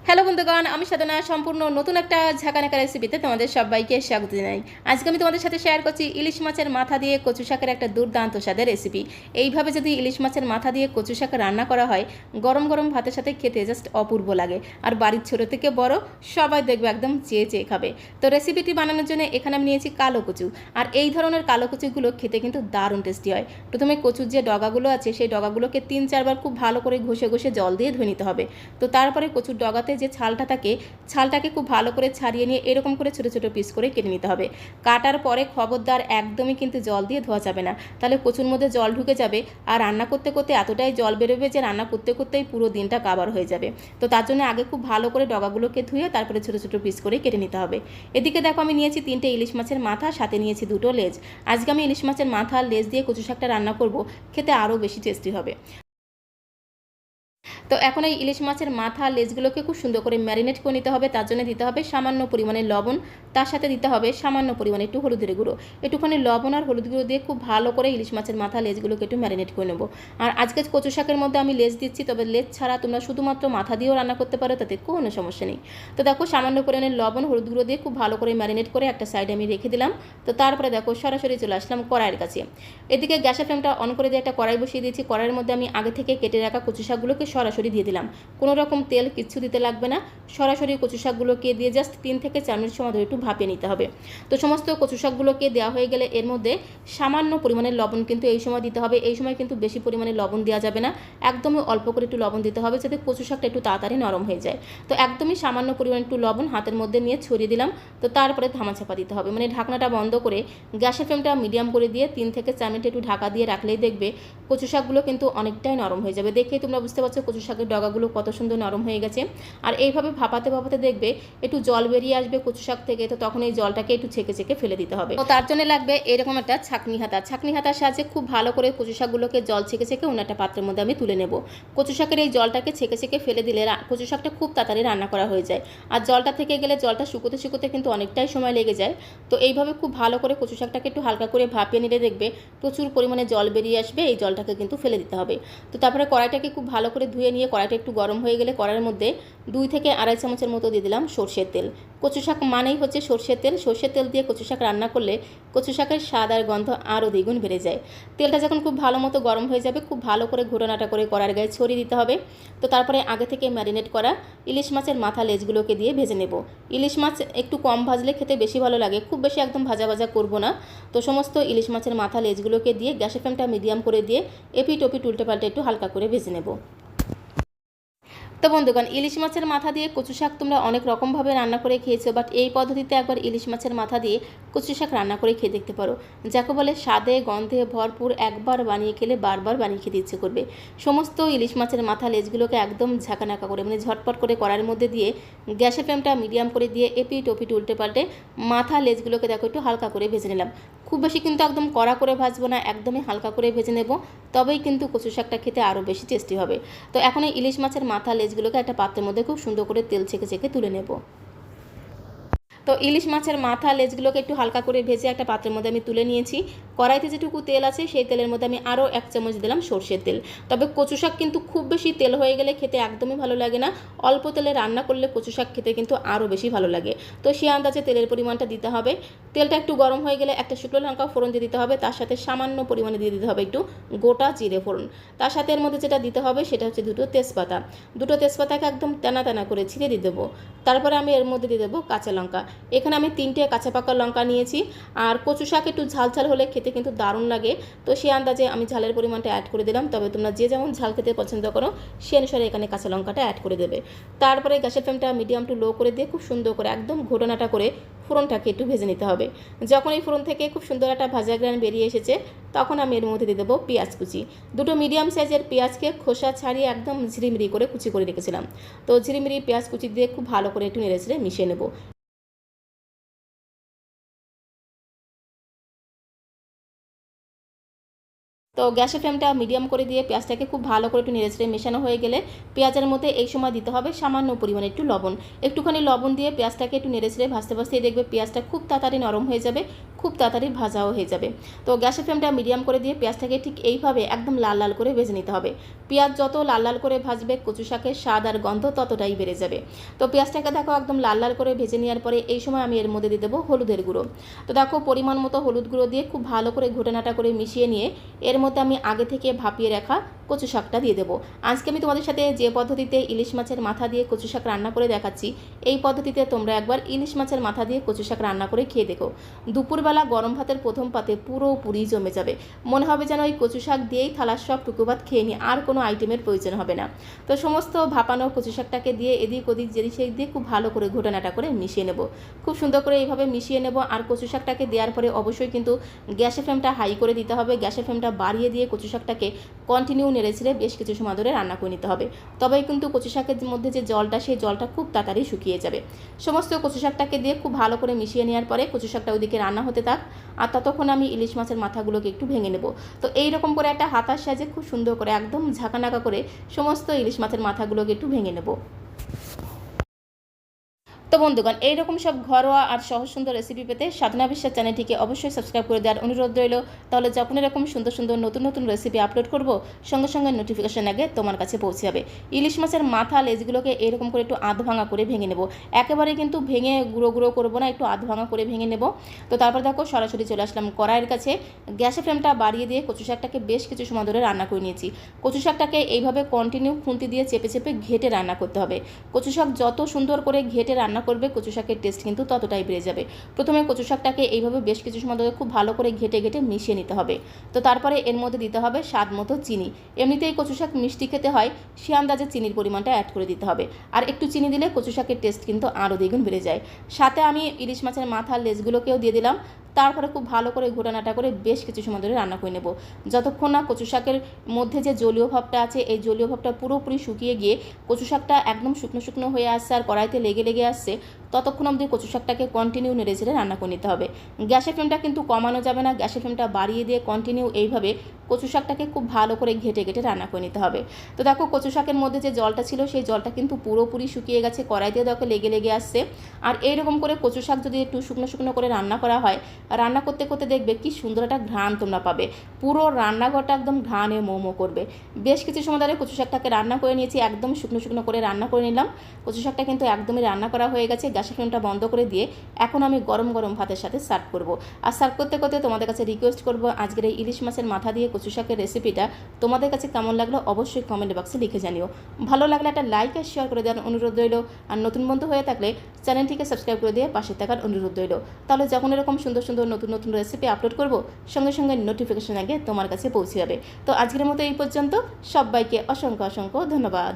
Hello বন্ধুগণ, আমি সাধনা সম্পূর্ণ নতুন একটা ঝাঁকানাকা রেসিপিতে তোমাদের সবাইকে স্বাগত জানাই। আজকে আমি তোমাদের সাথে শেয়ার করছি ইলিশ মাছের মাথা দিয়ে কচু শাকের একটা দুর্দান্ত স্বাদের রেসিপি। এইভাবে যদি ইলিশ মাছের মাথা দিয়ে কচু শাক রান্না করা হয়, গরম গরম ভাতের সাথে খেতে জাস্ট অপূর্ব লাগে। আর বাড়ির ছোটো থেকে বড় সবাই দেখবে একদম চেয়ে চেয়ে খাবে। তো রেসিপিটি বানানোর জন্য এখানে আমি নিয়েছি কালো কচু। আর এই ধরনের কালো কচুগুলো খেতে কিন্তু দারুণ টেস্টি হয়। প্রথমে কচুর যে ডগাগুলো আছে সেই ডগাগুলোকে 3-4 বার খুব ভালো করে ঘষে ঘষে জল দিয়ে ধুয়ে নিতে হবে। তো তারপরে কচুর ডগাতে যে ছালটা থাকে ছালটাকে খুব ভালো করে ছাড়িয়ে নিয়ে এরকম করে ছোটো ছোটো পিস করে কেটে নিতে হবে। কাটার পরে খবরদার একদমই কিন্তু জল দিয়ে ধোয়া যাবে না, তাহলে কচুর মধ্যে জল ঢুকে যাবে আর রান্না করতে করতে এতটাই জল বেরোবে যে রান্না করতে করতেই পুরো দিনটা কাবার হয়ে যাবে। তো তার জন্য আগে খুব ভালো করে ডগাগুলোকে ধুয়ে তারপরে ছোটো ছোটো পিস করে কেটে নিতে হবে। এদিকে দেখো আমি নিয়েছি 3টে ইলিশ মাছের মাথা, সাথে নিয়েছি 2টো লেজ। আজকে আমি ইলিশ মাছের মাথা আর লেজ দিয়ে কচু শাকটা রান্না করব, খেতে আরও বেশি টেস্টি হবে। তো এখন এই ইলিশ মাছের মাথা লেজগুলোকে খুব সুন্দর করে ম্যারিনেট করে নিতে হবে। তার জন্য দিতে হবে সামান্য পরিমাণে লবণ, তার সাথে দিতে হবে সামান্য পরিমাণে একটু হলুদের গুঁড়ো। একটুখানি লবণ আর হলুদ গুঁড়ো দিয়ে খুব ভালো করে ইলিশ মাছের মাথা লেজগুলোকে একটু ম্যারিনেট করে নেবো। আর আজকে কচু শাকের মধ্যে আমি লেজ দিচ্ছি, তবে লেজ ছাড়া তোমরা শুধুমাত্র মাথা দিয়েও রান্না করতে পারো, তাতে কোনো সমস্যা নেই। তো দেখো সামান্য পরিমাণে লবণ হলুদ গুঁড়ো দিয়ে খুব ভালো করে ম্যারিনেট করে একটা সাইডে আমি রেখে দিলাম। তো তারপরে দেখো সরাসরি চলে আসলাম কড়াইয়ের কাছে। এদিকে গ্যাসের ফ্লেমটা অন করে দিয়ে একটা কড়াই বসিয়ে দিয়েছি। কড়াইয়ের মধ্যে আমি আগে থেকে কেটে রাখা কচু শাকগুলোকে সরাসরি দিয়ে দিলাম। কোনো রকম তেল কিচ্ছু দিতে লাগবে না, সরাসরি কচু শাকগুলোকে দিয়ে জাস্ট 3 থেকে 4 মিনিট সময় ধরে একটু ভাপিয়ে নিতে হবে। তো সমস্ত কচু শাকগুলোকে দেওয়া হয়ে গেলে এর মধ্যে সামান্য পরিমাণে লবণ কিন্তু এই সময় দিতে হবে। এই সময় কিন্তু বেশি পরিমাণে লবণ দেওয়া যাবে না, একদমই অল্প করে একটু লবণ দিতে হবে যাতে কচু শাকটা একটু তাড়াতাড়ি নরম হয়ে যায়। তো একদমই সামান্য পরিমাণে একটু লবণ হাতের মধ্যে নিয়ে ছড়িয়ে দিলাম। তো তারপরে ধামাচাপা দিতে হবে, মানে ঢাকনাটা বন্ধ করে গ্যাসের ফ্লেমটা মিডিয়াম করে দিয়ে 3 থেকে 4 মিনিট একটু ঢাকা দিয়ে রাখলেই দেখবে কচু শাকগুলো কিন্তু অনেকটাই নরম হয়ে যাবে। দেখেই তোমরা বুঝতে পারছো কচু শাকের ডগাগুলো কত সুন্দর নরম হয়ে গেছে। আর এইভাবে ভাপাতে ভাপাতে দেখবে একটু জল বেরিয়ে আসবে কচু শাক থেকে, তো তখন এই জলটাকে একটু ছেঁকে ছেঁকে ফেলে দিতে হবে। তো তার জন্য লাগবে এরকম একটা ছাঁকনি হাতা। ছাঁকনি হাতার সাহায্যে খুব ভালো করে কচু শাকগুলোকে জল ছেঁকে ছেঁকে অন্য একটা পাত্রের মধ্যে আমি তুলে নেব। কচু শাকের এই জলটাকে ছেঁকে ছেঁকে ফেলে দিলে কচু শাকটা খুব তাড়াতাড়ি রান্না করা হয়ে যায়। আর জলটা থেকে গেলে জলটা শুকোতে শুকোতে কিন্তু অনেকটাই সময় লেগে যায়। তো এইভাবে খুব ভালো করে কচু শাকটাকে একটু হালকা করে ভাপিয়ে নিলে দেখবে প্রচুর পরিমাণে জল বেরিয়ে আসবে, এই জলটাকে কিন্তু ফেলে দিতে হবে। তো তারপরে কড়াইটাকে খুব ভালো করে ধুয়ে নিয়ে কড়াইটা একটু গরম হয়ে গেলে কড়াইয়ের মধ্যে 2 থেকে আড়াই চামচের মতো দিয়ে দিলাম সর্ষের তেল। কচু শাক মানেই হচ্ছে সর্ষের তেল। সর্ষের তেল দিয়ে কচু শাক রান্না করলে কচু শাকের স্বাদ আর গন্ধ আরও দ্বিগুণ বেড়ে যায়। তেলটা যখন খুব ভালো মতো গরম হয়ে যাবে খুব ভালো করে ঘোটানাটা করে কড়াইয়ের গায়ে ছড়িয়ে দিতে হবে। তো তারপরে আগে থেকে ম্যারিনেট করা ইলিশ মাছের মাথা লেজগুলোকে দিয়ে ভেজে নেব। ইলিশ মাছ একটু কম ভাজলে খেতে বেশি ভালো লাগে, খুব বেশি একদম ভাজা ভাজা করবো না। তো সমস্ত ইলিশ মাছের মাথা লেজগুলোকে দিয়ে গ্যাসের ফ্লেমটা মিডিয়াম করে দিয়ে এপিট ওপিট উল্টে পাল্টে একটু হালকা করে ভেজে নেব। তো বন্ধুগণ, ইলিশ মাছের মাথা দিয়ে কচু শাক তোমরা অনেক রকমভাবে রান্না করে খেয়েছো, বাট এই পদ্ধতিতে একবার ইলিশ মাছের মাথা দিয়ে কচু শাক রান্না করে খেয়ে দেখতে পারো। যাকে বলে স্বাদে গন্ধে ভরপুর, একবার বানিয়ে খেলে বারবার বানিয়ে খেতে ইচ্ছে করবে। সমস্ত ইলিশ মাছের মাথা লেজগুলোকে একদম ঝাঁকানাকা করে, মানে ঝটপট করে কড়াইয়ের মধ্যে দিয়ে গ্যাসের ফ্লেমটা মিডিয়াম করে দিয়ে এপিট ওপিট উল্টে পাল্টে মাথা লেজগুলোকে দেখো একটু হালকা করে ভেজে নিলাম। খুব বেশি কিন্তু একদম কড়া করে ভাজবো না, একদমই হালকা করে ভেজে নেব, তবেই কিন্তু কচু শাকটা খেতে আরও বেশি টেস্টি হবে। তো এখন এই ইলিশ মাছের মাথা লেজগুলোকে একটা পাত্রের মধ্যে খুব সুন্দর করে তেল ছেঁকে ছেঁকে তুলে নেব। তো ইলিশ মাছের মাথা লেজগুলোকে একটু হালকা করে ভেজে একটা পাত্রের মধ্যে আমি তুলে নিয়েছি। কড়াইতে যেটুকু তেল আছে সেই তেলের মধ্যে আমি আরও 1 চামচ দিলাম সর্ষের তেল। তবে কচু শাক কিন্তু খুব বেশি তেল হয়ে গেলে খেতে একদমই ভালো লাগে না, অল্প তেলে রান্না করলে কচু শাক খেতে কিন্তু আরও বেশি ভালো লাগে। তো সেই আন্দাজে তেলের পরিমাণটা দিতে হবে। তেলটা একটু গরম হয়ে গেলে একটা শুকনো লঙ্কা ফোড়ন দিয়ে দিতে হবে, তার সাথে সামান্য পরিমাণে দিয়ে দিতে হবে একটু গোটা জিরে ফোড়ন। তার সাথে এর মধ্যে যেটা দিতে হবে সেটা হচ্ছে 2টো তেজপাতা। 2টো তেজপাতাকে একদম টানা টানা করে ছিঁড়ে দিয়ে দেবো। তারপরে আমি এর মধ্যে দিয়ে দেবো কাঁচা লঙ্কা। এখানে আমি 3টে কাঁচা পাকা লঙ্কা নিয়েছি। আর কচু শাক একটু ঝাল ঝাল হলে খেতে কিন্তু দারুণ লাগে, তো সেই আন্দাজে আমি ঝালের পরিমাণটা অ্যাড করে দিলাম। তবে তোমরা যে যেমন ঝাল খেতে পছন্দ করো সে অনুসারে এখানে কাঁচা লঙ্কাটা অ্যাড করে দেবে। তারপরে গ্যাসের ফ্লেমটা মিডিয়াম টু লো করে দিয়ে খুব সুন্দর করে একদম ঘোটানাটা করে ফোড়নটাকে একটু ভেজে নিতে হবে। যখন এই ফোড়ন থেকে খুব সুন্দর একটা ভাজা গ্রান বেরিয়ে এসেছে তখন আমি এর মধ্যে দিয়ে দেবো পেঁয়াজ কুচি। 2টো মিডিয়াম সাইজের পেঁয়াজকে খোসা ছাড়িয়ে একদম ঝিরিমিরি করে কুচি করে রেখেছিলাম। তো ঝিরিমিরি পেঁয়াজ কুচি দিয়ে খুব ভালো করে একটু নেড়ে ছেড়ে মিশিয়ে নেব। তো গ্যাসের ফ্লেমটা মিডিয়াম করে দিয়ে পেঁয়াজটাকে খুব ভালো করে একটু নেড়েচেড়ে মেশানো হয়ে গেলে পেঁয়াজের মধ্যে এই সময় দিতে হবে সামান্য পরিমাণে একটু লবণ। একটুখানি লবণ দিয়ে পেঁয়াজটাকে একটু নেড়েচেড়ে ভাজতে ভাজতেই দেখবে পেঁয়াজটা খুব তাড়াতাড়ি নরম হয়ে যাবে, খুব তাড়াতাড়ি ভাজাও হয়ে যাবে। তো গ্যাসের ফ্লেমটা মিডিয়াম করে দিয়ে পেঁয়াজটাকে ঠিক এইভাবে একদম লাল লাল করে ভেজে নিতে হবে। পেঁয়াজ যত লাল লাল করে ভাজবে কচু শাকের স্বাদ আর গন্ধ ততটাই বেড়ে যাবে। তো পেঁয়াজটাকে দেখো একদম লাল লাল করে ভেজে নেওয়ার পরে এই সময় আমি এর মধ্যে দিয়ে দেবো হলুদের গুঁড়ো। তো দেখো পরিমাণ মতো হলুদ গুঁড়ো দিয়ে খুব ভালো করে ঘুটনাটা করে মিশিয়ে নিয়ে এর মধ্যে আমি আগে থেকে ভাপিয়ে রাখা কচু শাকটা দিয়ে দেবো। আজকে আমি তোমাদের সাথে যে পদ্ধতিতে ইলিশ মাছের মাথা দিয়ে কচু শাক রান্না করে দেখাচ্ছি, এই পদ্ধতিতে তোমরা একবার ইলিশ মাছের মাথা দিয়ে কচু শাক রান্না করে খেয়ে দেখো। দুপুরবেলা গরম ভাতের প্রথম পাতে পুরোপুরি জমে যাবে। মনে হবে যেন ওই কচু শাক দিয়েই থালার সব টুকু ভাত খেয়ে নিই, আর কোনো আইটেমের প্রয়োজন হবে না। তো সমস্ত ভাপানো কচু শাকটাকে দিয়ে এদিক ওদিক যেদিক সেদিক দিয়ে খুব ভালো করে ঘটনাটা করে মিশিয়ে নেব। খুব সুন্দর করে এইভাবে মিশিয়ে নেব। আর কচু শাকটাকে দেওয়ার পরে অবশ্যই কিন্তু গ্যাসের ফ্লেমটা হাই করে দিতে হবে। গ্যাসের ফ্লেমটা বাড়িয়ে দিয়ে কচু শাকটাকে কন্টিনিউ নেড়ে ছেড়ে বেশ কিছু সময় ধরে রান্না করে নিতে হবে। তবেই কিন্তু কচু শাকের মধ্যে যে জলটা, সেই জলটা খুব তাড়াতাড়ি শুকিয়ে যাবে। সমস্ত কচু শাকটাকে দিয়ে খুব ভালো করে মিশিয়ে নেওয়ার পরে কচু শাকটা ওইদিকে রান্না হতে থাক, আর ততক্ষণ আমি ইলিশ মাছের মাথাগুলোকে একটু ভেঙে নেব। তো এইরকম করে একটা হাতার সাহায্যে খুব সুন্দর করে একদম ঝাঁকানাকা করে সমস্ত ইলিশ মাছের মাথাগুলোকে একটু ভেঙে নেব। তো বন্ধুগণ, এইরকম সব ঘরোয়া আর সহজ সুন্দর রেসিপি পেতে সাধনা বিশ্বাস চ্যানেলটিকে অবশ্যই সাবস্ক্রাইব করে দেওয়ার অনুরোধ রইল। তাহলে যখন এরকম সুন্দর সুন্দর নতুন নতুন রেসিপি আপলোড করব, সঙ্গে সঙ্গে নোটিফিকেশন আগে তোমার কাছে পৌঁছে যাবে। ইলিশ মাছের মাথা লেজগুলোকে এরকম করে একটু আধ ভাঙা করে ভেঙে নেব। একেবারে কিন্তু ভেঙে গুঁড়ো গুঁড়ো করবো না, একটু আধ ভাঙা করে ভেঙে নেব। তো তারপর দেখো সরাসরি চলে আসলাম কড়াইয়ের কাছে। গ্যাসের ফ্লেমটা বাড়িয়ে দিয়ে কচু শাকটাকে বেশ কিছু সময় ধরে রান্না করে নিয়েছি। কচু শাকটাকে এইভাবে কন্টিনিউ খুন্তি দিয়ে চেপে চেপে ঘেটে রান্না করতে হবে। কচু শাক যত সুন্দর করে ঘেটে রান্না করবে কচু শাকের টেস্ট কিন্তু ততটাই বেড়ে যাবে। প্রথমে কচু শাকটাকে এইভাবে বেশ কিছু সময় ধরে খুব ভালো করে ঘেটে ঘেটে মিশিয়ে নিতে হবে। তো তারপরে এর মধ্যে দিতে হবে স্বাদ মতো চিনি। এমনিতেই কচু শাক মিষ্টি খেতে হয়, সে আন্দাজে চিনির পরিমাণটা অ্যাড করে দিতে হবে। আর একটু চিনি দিলে কচু শাকের টেস্ট কিন্তু আরও দ্বিগুণ বেড়ে যায়। সাথে আমি ইলিশ মাছের মাথার লেজগুলোকেও দিয়ে দিলাম। তারপরে খুব ভালো করে ঘোটানাটা করে বেশ কিছু সময় ধরে রান্না করে নেব, যতক্ষণ না কচু শাকের মধ্যে যে জলীয় ভাবটা আছে এই জলীয় ভাবটা পুরোপুরি শুকিয়ে গিয়ে কচু শাকটা একদম শুকনো শুকনো হয়ে আসছে আর কড়াইতে লেগে লেগে আসছে, ততক্ষণ অবধি কচু শাকটাকে কন্টিনিউ নেড়ে ছেড়ে রান্না করে নিতে হবে। গ্যাসের ফ্লেমটা কিন্তু কমানো যাবে না, গ্যাসের ফ্লেমটা বাড়িয়ে দিয়ে কন্টিনিউ এইভাবে কচু শাকটাকে খুব ভালো করে ঘেটে ঘেটে রান্না করে নিতে হবে। তো দেখো কচু শাকের মধ্যে যে জলটা ছিল সেই জলটা কিন্তু পুরোপুরি শুকিয়ে গেছে, কড়াইতে দেখো লেগে লেগে আসছে। আর এইরকম করে কচু শাক যদি একটু শুকনো শুকনো করে রান্না করা হয়, রান্না করতে করতে দেখবে কি সুন্দর একটা ঘ্রাণ তোমরা পাবে। পুরো রান্নাঘরটা একদম ঘ্রাণে মোমো করবে। বেশ কিছু সময় ধরে কচু শাকটাকে রান্না করে নিয়েছি, একদম শুকনো শুকনো করে রান্না করে নিলাম। কচু শাকটা কিন্তু একদমই রান্না করা হয়ে গেছে। গ্যাসের ফ্লেমটা বন্ধ করে দিয়ে এখন আমি গরম গরম ভাতের সাথে সার্ভ করব। আর সার্ভ করতে করতে তোমাদের কাছে রিকোয়েস্ট করব, আজকের এই ইলিশ মাছের মাথা দিয়ে কচু শাকের রেসিপিটা তোমাদের কাছে কেমন লাগলো অবশ্যই কমেন্ট বক্সে লিখে জানিও। ভালো লাগলে একটা লাইক আর শেয়ার করে দেওয়ার অনুরোধ রইল। আর নতুন বন্ধু হয়ে থাকলে চ্যানেলটিকে সাবস্ক্রাইব করে দিয়ে পাশে থাকার অনুরোধ রইল। তাহলে যখন এরকম সুন্দর সুন্দর নতুন নতুন রেসিপি আপলোড করব, সঙ্গে সঙ্গে নোটিফিকেশন আগে তোমার কাছে পৌঁছে যাবে। তো আজকের মতো এই পর্যন্ত, সবাইকে অসংখ্য অসংখ্য ধন্যবাদ।